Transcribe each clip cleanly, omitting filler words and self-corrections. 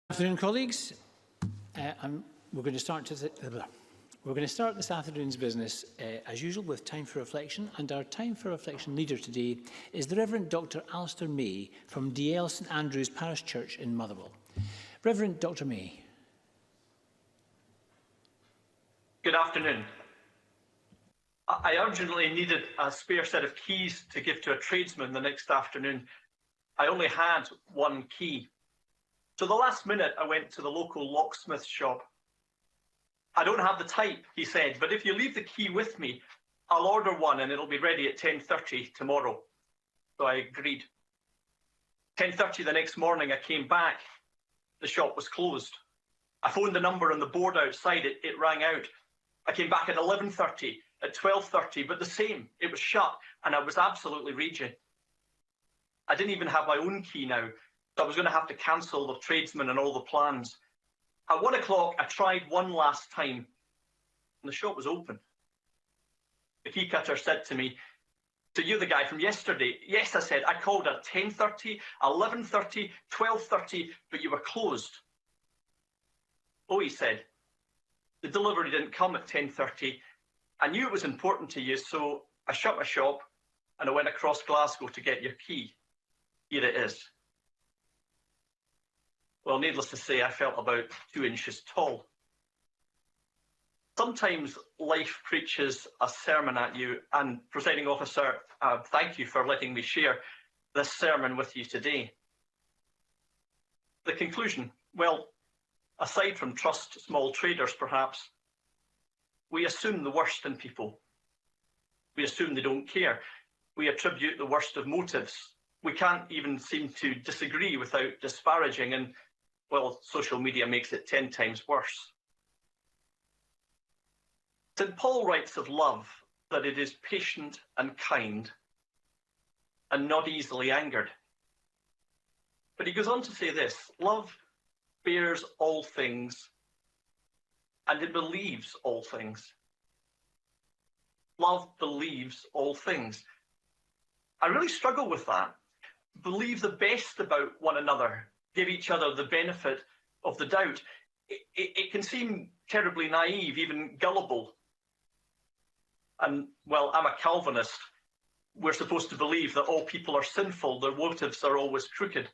Good afternoon, colleagues. We're going to start this afternoon's business, as usual, with time for reflection. And our time for reflection leader today is the Reverend Dr. Alistair May from DL St Andrew's Parish Church in Motherwell. Reverend Dr. May. Good afternoon. I urgently needed a spare set of keys to give to a tradesman the next afternoon. I only had one key. So the last minute, I went to the local locksmith shop. I don't have the type, he said, but if you leave the key with me, I'll order one and it'll be ready at 10:30 tomorrow. So I agreed. 10:30 the next morning, I came back. The shop was closed. I phoned the number on the board outside. It rang out. I came back at 11:30, at 12:30, but the same. It was shut, and I was absolutely raging. I didn't even have my own key now. So I was going to have to cancel the tradesman and all the plans. At 1 o'clock, I tried one last time, and the shop was open. The key cutter said to me, "So you're the guy from yesterday?" "Yes," I said. "I called at 10:30, 11:30, 12:30, but you were closed." "Oh," he said, "the delivery didn't come at 10:30. I knew it was important to you, so I shut my shop and I went across Glasgow to get your key. Here it is." Well, needless to say, I felt about 2 inches tall. Sometimes life preaches a sermon at you, and Presiding Officer, thank you for letting me share this sermon with you today. The conclusion, well, aside from trust small traders perhaps, we assume the worst in people. We assume they don't care. We attribute the worst of motives. We can't even seem to disagree without disparaging, and well, social media makes it 10 times worse. St. Paul writes of love that it is patient and kind and not easily angered. But he goes on to say this: love bears all things and it believes all things. Love believes all things. I really struggle with that. Believe the best about one another. Give each other the benefit of the doubt. It can seem terribly naive, even gullible. And, well, I'm a Calvinist. We're supposed to believe that all people are sinful, their motives are always crooked.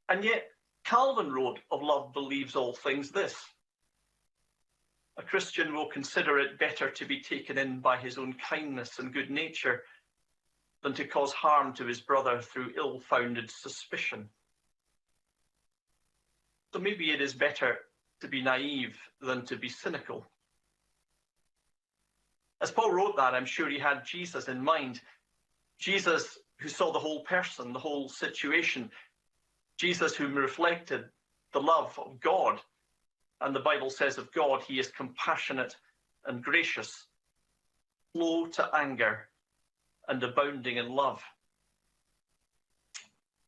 And yet, Calvin wrote of love believes all things this: a Christian will consider it better to be taken in by his own kindness and good nature than to cause harm to his brother through ill-founded suspicion. So maybe it is better to be naive than to be cynical. As Paul wrote that, I'm sure he had Jesus in mind. Jesus who saw the whole person, the whole situation. Jesus who reflected the love of God. And the Bible says of God, he is compassionate and gracious, slow to anger, and abounding in love.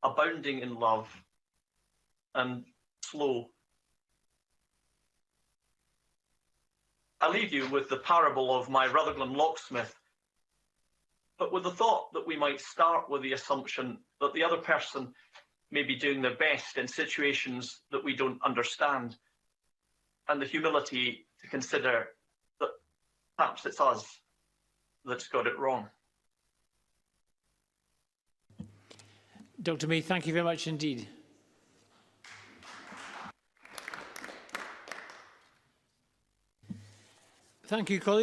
Abounding in love and slow. I leave you with the parable of my Rutherglen locksmith, but with the thought that we might start with the assumption that the other person may be doing their best in situations that we don't understand, and the humility to consider that perhaps it's us that's got it wrong. Dr. May, thank you very much indeed. Thank you, colleagues.